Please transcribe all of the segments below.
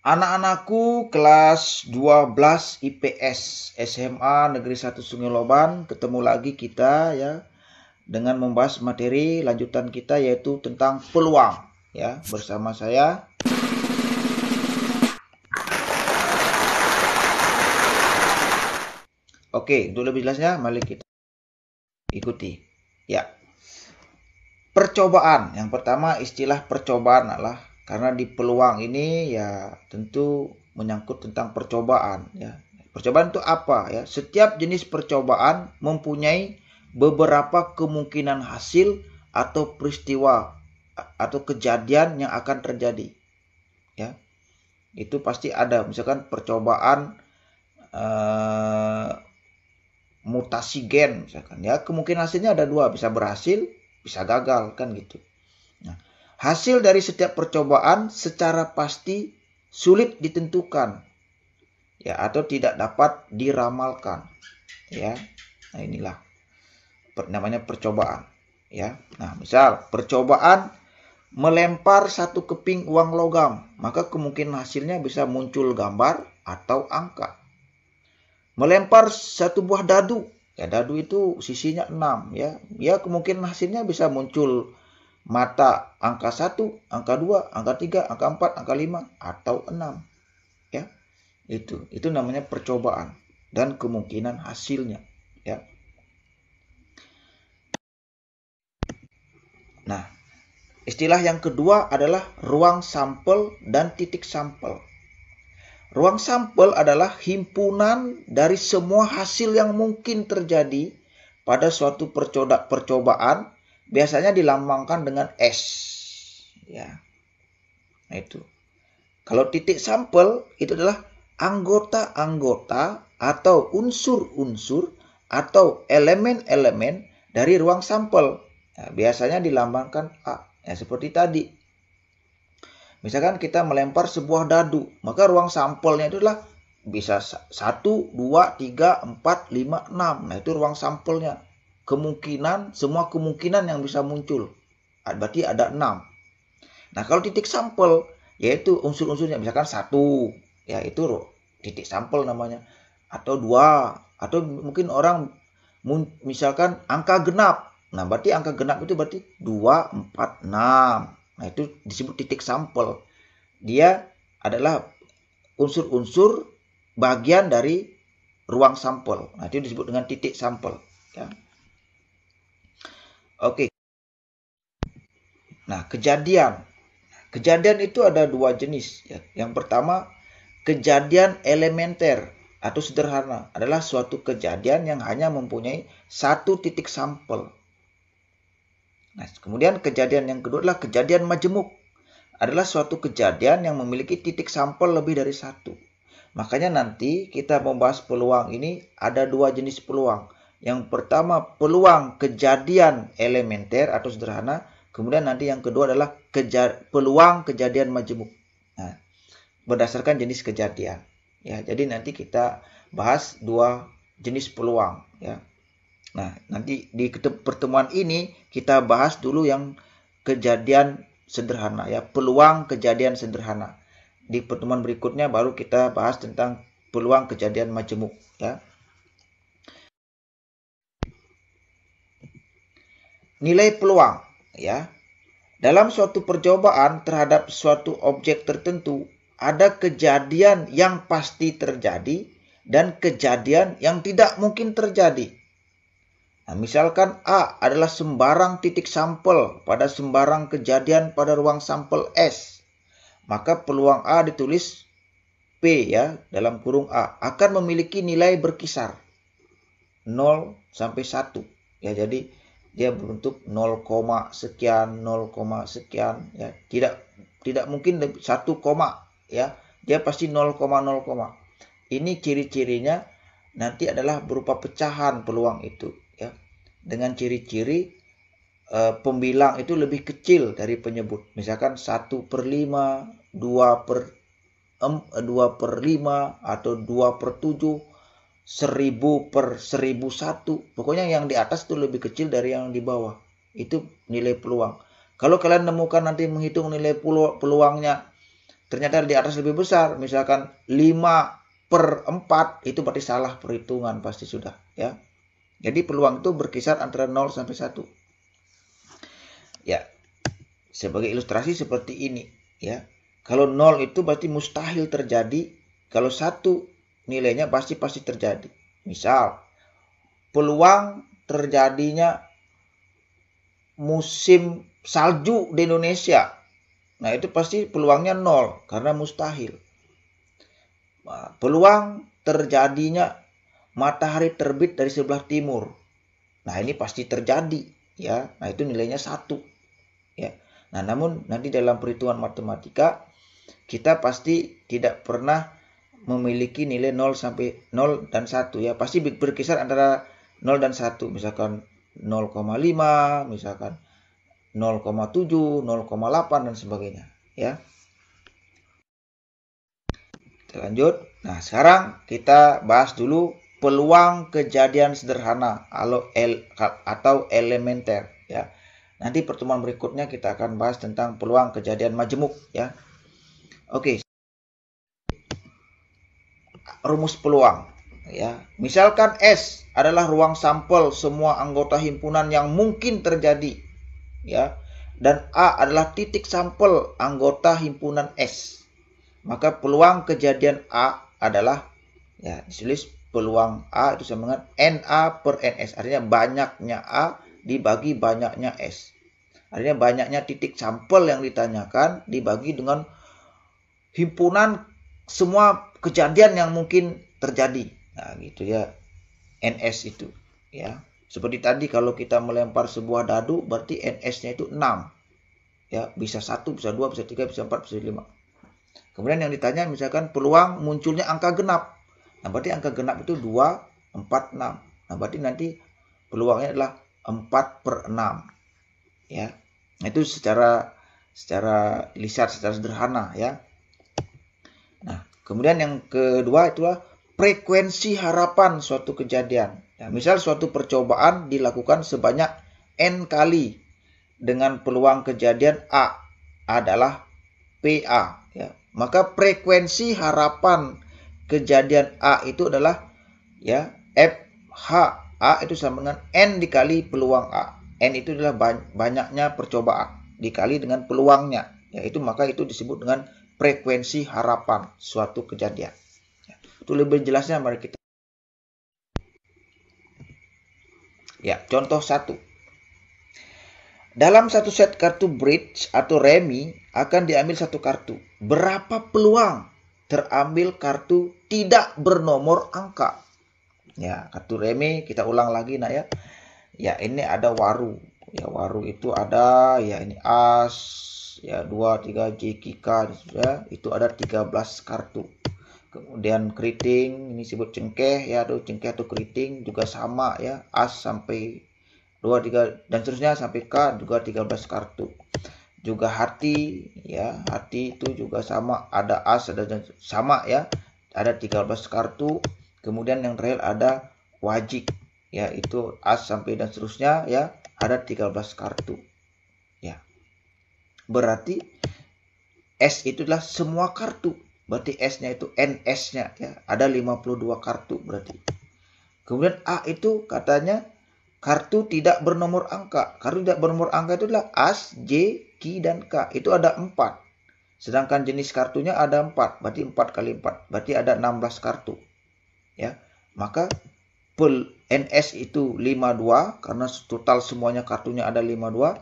Anak-anakku kelas 12 IPS SMA Negeri 1 Sungai Loban, ketemu lagi kita ya dengan membahas materi lanjutan kita yaitu tentang peluang ya bersama saya. Oke, untuk lebih jelasnya mari kita ikuti. Ya. Percobaan. Yang pertama istilah percobaan adalah karena di peluang ini ya tentu menyangkut tentang percobaan ya. Percobaan itu apa ya? Setiap jenis percobaan mempunyai beberapa kemungkinan hasil atau peristiwa atau kejadian yang akan terjadi. Ya. Itu pasti ada. Misalkan percobaan mutasi gen misalkan ya, kemungkinan hasilnya ada dua, bisa berhasil, bisa gagal kan gitu. Nah, hasil dari setiap percobaan secara pasti sulit ditentukan ya atau tidak dapat diramalkan ya. Nah, inilah namanya percobaan ya. Nah, misal percobaan melempar satu keping uang logam, maka kemungkinan hasilnya bisa muncul gambar atau angka. Melempar satu buah dadu, ya dadu itu sisinya 6 ya. Ya kemungkinan hasilnya bisa muncul mata angka 1, angka 2, angka 3, angka 4, angka 5 atau 6. Ya. Itu namanya percobaan dan kemungkinan hasilnya, ya. Nah, istilah yang kedua adalah ruang sampel dan titik sampel. Ruang sampel adalah himpunan dari semua hasil yang mungkin terjadi pada suatu percobaan, biasanya dilambangkan dengan S. Ya. Nah itu. Kalau titik sampel itu adalah anggota-anggota atau unsur-unsur atau elemen-elemen dari ruang sampel. Nah, biasanya dilambangkan A. Ya, seperti tadi. Misalkan kita melempar sebuah dadu, maka ruang sampelnya itu adalah bisa 1, 2, 3, 4, 5, 6. Nah, itu ruang sampelnya. Semua kemungkinan yang bisa muncul. Berarti ada 6. Nah, kalau titik sampel, yaitu unsur-unsurnya. Misalkan 1, ya itu titik sampel namanya. Atau 2, atau mungkin orang misalkan angka genap. Nah, berarti angka genap itu berarti 2, 4, 6. Nah, itu disebut titik sampel. Dia adalah unsur-unsur bagian dari ruang sampel. Nah, itu disebut dengan titik sampel. Ya. Oke. Nah, kejadian. Kejadian itu ada dua jenis. Ya. Yang pertama, kejadian elementer atau sederhana adalah suatu kejadian yang hanya mempunyai satu titik sampel. Nah, kemudian kejadian yang kedua adalah kejadian majemuk. Adalah suatu kejadian yang memiliki titik sampel lebih dari satu. Makanya nanti kita membahas peluang ini ada dua jenis peluang. Yang pertama peluang kejadian elementer atau sederhana. Kemudian nanti yang kedua adalah peluang kejadian majemuk. Nah, berdasarkan jenis kejadian. Ya, jadi nanti kita bahas dua jenis peluang. Ya. Nah, nanti di pertemuan ini kita bahas dulu yang kejadian sederhana ya, peluang kejadian sederhana. Di pertemuan berikutnya baru kita bahas tentang peluang kejadian majemuk ya. Nilai peluang ya. Dalam suatu percobaan terhadap suatu objek tertentu ada kejadian yang pasti terjadi dan kejadian yang tidak mungkin terjadi. Nah, misalkan A adalah sembarang titik sampel pada sembarang kejadian pada ruang sampel S. Maka peluang A ditulis P ya, dalam kurung A, akan memiliki nilai berkisar 0 sampai 1. Ya, jadi dia berbentuk 0, sekian, 0, sekian ya. Tidak mungkin 1, ya. Dia pasti 0, 0. Ini ciri-cirinya nanti adalah berupa pecahan peluang itu ya. Dengan ciri-ciri pembilang itu lebih kecil dari penyebut. Misalkan 1/5, 2/5 atau 2/7, 1000/1001. Pokoknya yang di atas itu lebih kecil dari yang di bawah. Itu nilai peluang. Kalau kalian nemukan nanti menghitung nilai peluangnya ternyata di atas lebih besar, misalkan 5/4, itu berarti salah perhitungan pasti sudah ya. Jadi peluang itu berkisar antara 0 sampai 1. Ya. Sebagai ilustrasi seperti ini ya. Kalau 0 itu berarti mustahil terjadi, kalau 1 nilainya pasti terjadi. Misal peluang terjadinya musim salju di Indonesia. Nah, itu pasti peluangnya 0 karena mustahil. Nah, peluang terjadinya matahari terbit dari sebelah timur. Nah, ini pasti terjadi ya. Nah, itu nilainya 1 ya. Nah, namun nanti dalam perhitungan matematika kita pasti tidak pernah memiliki nilai 0 sampai 0 dan 1 ya. Pasti berkisar antara 0 dan 1. Misalkan 0,5, misalkan 0,7, 0,8 dan sebagainya ya. Kita lanjut. Nah, sekarang kita bahas dulu peluang kejadian sederhana atau elementer ya. Nanti pertemuan berikutnya kita akan bahas tentang peluang kejadian majemuk ya. Oke. Rumus peluang ya. Misalkan S adalah ruang sampel semua anggota himpunan yang mungkin terjadi ya, dan A adalah titik sampel anggota himpunan S. Maka peluang kejadian A adalah ya, ditulis peluang A itu sama dengan NA per NS. Artinya banyaknya A dibagi banyaknya S. Artinya banyaknya titik sampel yang ditanyakan dibagi dengan himpunan semua kejadian yang mungkin terjadi. Nah, gitu ya. NS itu ya. Seperti tadi kalau kita melempar sebuah dadu berarti NS-nya itu 6. Ya, bisa 1, bisa 2, bisa 3, bisa 4, bisa 5. Kemudian yang ditanya misalkan peluang munculnya angka genap. Nah, berarti angka genap itu 2, 4, 6. Nah, berarti nanti peluangnya adalah 4/6. Ya. Nah, itu secara lisan secara sederhana ya. Nah, kemudian yang kedua itulah frekuensi harapan suatu kejadian. Ya, misal suatu percobaan dilakukan sebanyak N kali dengan peluang kejadian A adalah PA. Ya. Maka frekuensi harapan kejadian A itu adalah ya FH. A itu sama dengan N dikali peluang A. N itu adalah banyaknya percobaan dikali dengan peluangnya. Yaitu maka itu disebut dengan frekuensi harapan suatu kejadian. Itu lebih jelasnya mari kita. Ya, contoh 1. Dalam satu set kartu bridge atau remi akan diambil satu kartu. Berapa peluang terambil kartu tidak bernomor angka? Ya, kartu remi kita ulang lagi nak ya. Ya, ini ada waru. Ya, waru itu ada ya ini as, ya 2, 3, J, K, ya, itu ada 13 kartu. Kemudian keriting ini disebut cengkeh ya, cengkeh atau keriting juga sama ya, as sampai 2, 3 dan seterusnya sampai K juga 13 kartu. Juga hati ya, hati itu juga sama, ada as ada sama ya, ada 13 kartu. Kemudian yang terakhir ada wajik ya, itu as sampai dan seterusnya ya, ada 13 kartu. Ya. Berarti S itu adalah semua kartu. Berarti S-nya itu NS-nya ya, ada 52 kartu berarti. Kemudian A itu katanya kartu tidak bernomor angka. Kartu tidak bernomor angka itu adalah as, J, K, dan K. Itu ada 4. Sedangkan jenis kartunya ada 4. Berarti 4 kali 4. Berarti ada 16 kartu. Ya. Maka NS itu 52 karena total semuanya kartunya ada 52.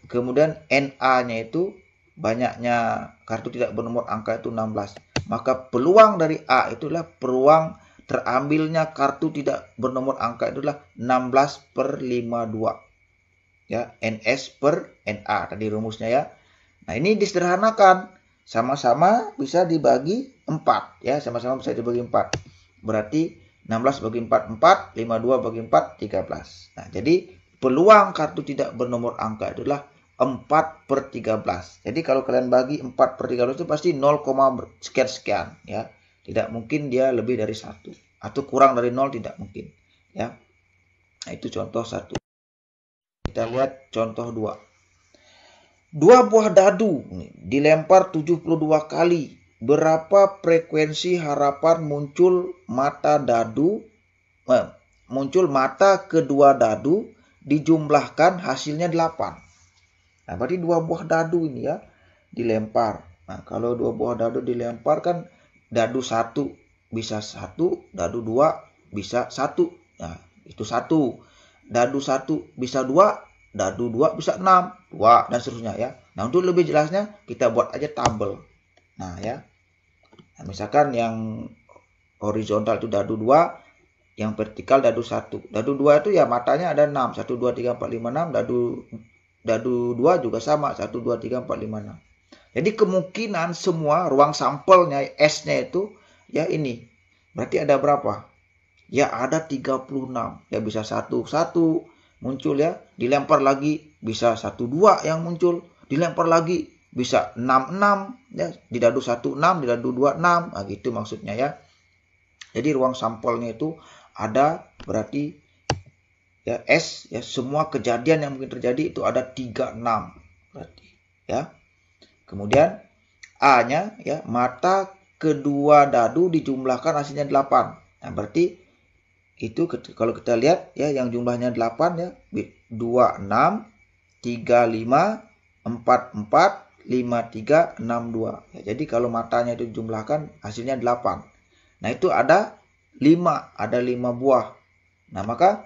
Kemudian NA-nya itu banyaknya kartu tidak bernomor angka itu 16. Maka peluang dari A itulah peluang terambilnya kartu tidak bernomor angka itulah 16/52. Ya, NS per NA tadi rumusnya ya. Nah, ini disederhanakan. Sama-sama bisa dibagi 4 ya, sama-sama bisa dibagi 4. Berarti 16 bagi 4 4, 52 bagi 4 13. Nah, jadi peluang kartu tidak bernomor angka itulah 4/13. Jadi kalau kalian bagi 4/13 itu pasti 0, sekian ya. Tidak mungkin dia lebih dari 1 atau kurang dari 0 tidak mungkin ya. Nah, itu contoh 1. Kita lihat contoh 2. 2 buah dadu dilempar 72 kali berapa frekuensi harapan muncul mata kedua dadu dijumlahkan hasilnya 8. Nah, berarti 2 buah dadu ini ya dilempar. Nah, kalau 2 buah dadu dilempar kan dadu 1 bisa 1, dadu 2 bisa 1. Nah, itu 1. Dadu 1 bisa 2, dadu 2 bisa 6, 2 dan seterusnya ya. Nah, untuk lebih jelasnya kita buat aja tabel. Nah, ya. Nah, misalkan yang horizontal itu dadu 2, yang vertikal dadu 1. Dadu 2 itu ya matanya ada 6. 1, 2, 3, 4, 5, 6. Dadu 2 juga sama. 1, 2, 3, 4, 5, 6. Jadi kemungkinan semua ruang sampelnya S-nya itu ya ini. Berarti ada berapa? Ya ada 36. Ya bisa 1 muncul ya. Dilempar lagi bisa 1 2 yang muncul. Dilempar lagi bisa 6 ya. Di dadu 1 6, di dadu 2 6. Nah, gitu maksudnya ya. Jadi ruang sampelnya itu ada berarti ya S ya semua kejadian yang mungkin terjadi itu ada 36 berarti ya. Kemudian A-nya ya mata kedua dadu dijumlahkan hasilnya 8. Nah, berarti itu kalau kita lihat ya yang jumlahnya 8 ya 26 35 44 53 62. Ya, jadi kalau matanya itu dijumlahkan hasilnya 8. Nah, itu ada 5 buah. Nah, maka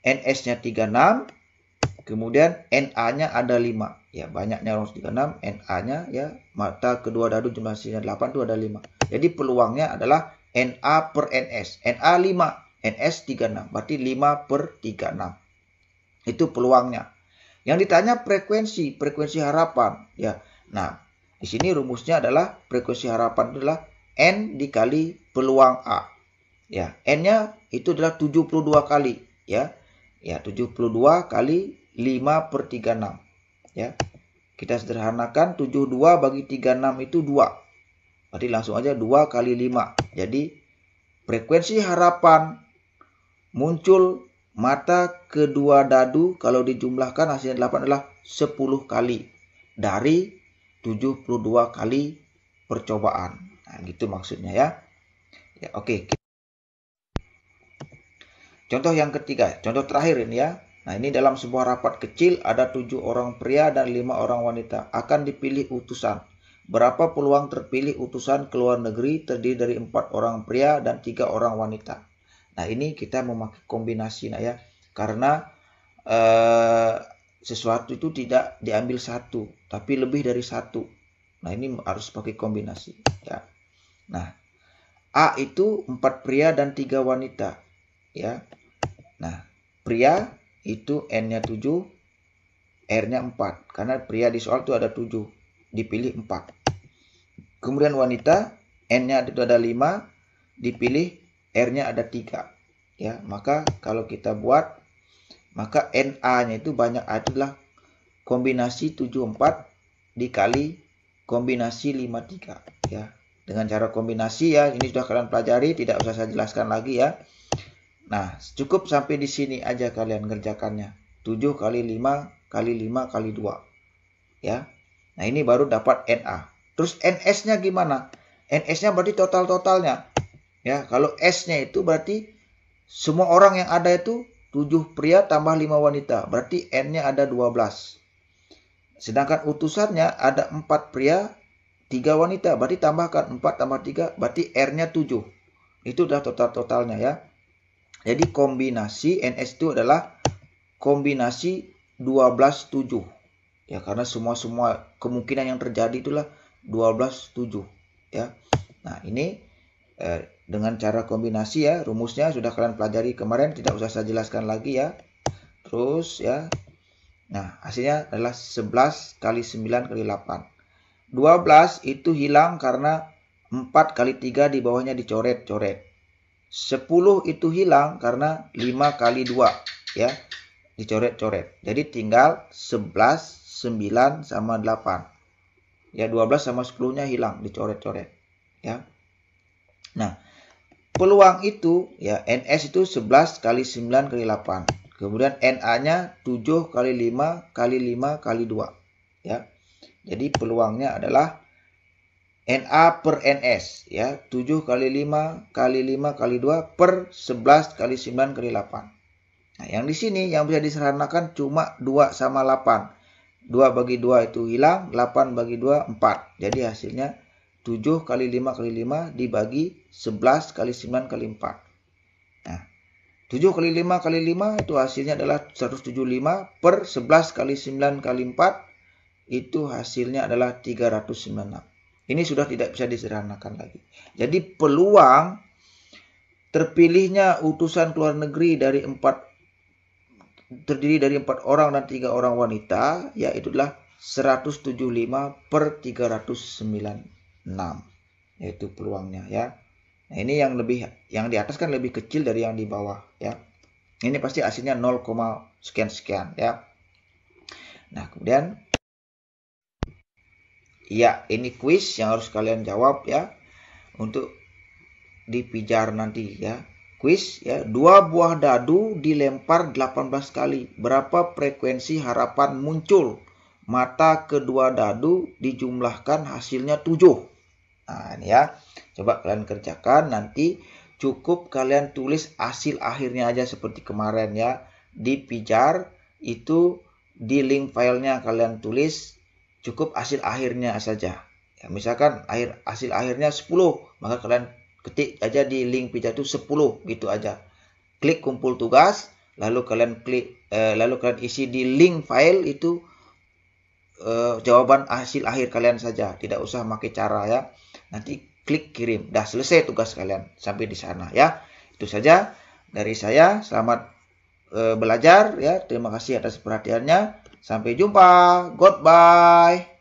NS-nya 36, kemudian NA-nya ada 5. Ya, banyaknya ruang 36, NA-nya ya mata kedua dadu jumlah hasilnya 8 itu ada 5. Jadi peluangnya adalah NA per NS. NA 5, NS 36. Berarti 5/36. Itu peluangnya. Yang ditanya frekuensi harapan ya. Nah, di sini rumusnya adalah frekuensi harapan adalah N dikali peluang A. Ya, N-nya itu adalah 72 kali ya. Ya, 72 kali 5/36. Ya. Kita sederhanakan 72 bagi 36 itu 2. Berarti langsung aja 2 kali 5. Jadi frekuensi harapan muncul mata kedua dadu kalau dijumlahkan hasilnya 8 adalah 10 kali dari 72 kali percobaan. Nah, gitu maksudnya ya. Ya, oke. Contoh yang ketiga, contoh terakhir ini ya. Nah, ini dalam sebuah rapat kecil ada 7 orang pria dan 5 orang wanita. Akan dipilih utusan. Berapa peluang terpilih utusan ke luar negeri terdiri dari 4 orang pria dan 3 orang wanita. Nah, ini kita memakai kombinasi nah ya. Karena sesuatu itu tidak diambil satu, tapi lebih dari satu. Nah, ini harus pakai kombinasi ya. Nah, A itu 4 pria dan 3 wanita ya. Nah, pria itu N-nya 7, R-nya 4. Karena pria di soal itu ada 7, dipilih 4. Kemudian wanita, N-nya itu ada 5, dipilih R-nya ada 3. Ya, maka kalau kita buat, maka NA-nya itu banyak adalah kombinasi 74 dikali kombinasi 53. Ya, dengan cara kombinasi ya, ini sudah kalian pelajari, tidak usah saya jelaskan lagi ya. Nah, cukup sampai di sini aja kalian ngerjakannya. 7 kali 5 kali 5 kali 2. Ya. Nah, ini baru dapat NA. Terus NS-nya gimana? NS-nya berarti total-totalnya. Ya, kalau S-nya itu berarti semua orang yang ada itu 7 pria tambah 5 wanita. Berarti N-nya ada 12. Sedangkan utusannya ada 4 pria, 3 wanita. Berarti tambahkan 4 tambah 3, berarti R-nya 7. Itu udah total-totalnya ya. Jadi kombinasi NS itu adalah kombinasi 12/7. Ya, karena semua kemungkinan yang terjadi itulah 12/7 ya. Nah, ini dengan cara kombinasi ya, rumusnya sudah kalian pelajari kemarin, tidak usah saya jelaskan lagi ya. Terus ya. Nah, hasilnya adalah 11 kali 9 kali 8. 12 itu hilang karena 4 kali 3 di bawahnya dicoret-coret. 10 itu hilang karena 5 kali 2 ya dicoret-coret. Jadi tinggal 11, 9 sama 8. Ya 12 sama 10-nya hilang dicoret-coret ya. Nah, peluang itu ya NS itu 11 kali 9 kali 8. Kemudian NA-nya 7 kali 5 kali 5 kali 2 ya. Jadi peluangnya adalah NA per NS ya, 7 kali 5 kali 5 kali 2 per 11 kali 9 kali 8. Nah, yang di sini yang bisa disederhanakan cuma 2 sama 8. 2 bagi 2 itu hilang, 8 bagi 2 4. Jadi hasilnya 7 kali 5 kali 5 dibagi 11 kali 9 kali 4. Nah, 7 kali 5 kali 5 itu hasilnya adalah 175 per 11 kali 9 kali 4 itu hasilnya adalah 396. Ini sudah tidak bisa disederhanakan lagi. Jadi peluang terpilihnya utusan keluar negeri terdiri dari 4 orang dan 3 orang wanita, yaitu adalah 175 per 396. Yaitu peluangnya ya. Nah, ini yang di atas kan lebih kecil dari yang di bawah ya. Ini pasti hasilnya 0, sekian ya. Nah, kemudian ya, ini kuis yang harus kalian jawab ya untuk dipijar nanti ya. Kuis ya, 2 buah dadu dilempar 18 kali. Berapa frekuensi harapan muncul? Mata kedua dadu dijumlahkan hasilnya 7. Nah, ini ya. Coba kalian kerjakan, nanti cukup kalian tulis hasil akhirnya aja seperti kemarin ya. Dipijar itu di link filenya kalian tulis cukup hasil akhirnya saja. Ya, misalkan hasil akhirnya 10, maka kalian ketik aja di link pijar itu 10 gitu aja. Klik kumpul tugas, lalu kalian isi di link file itu jawaban hasil akhir kalian saja, tidak usah pakai cara ya. Nanti klik kirim, dah selesai tugas kalian sampai di sana ya. Itu saja dari saya. Selamat belajar ya. Terima kasih atas perhatiannya. Sampai jumpa. Goodbye.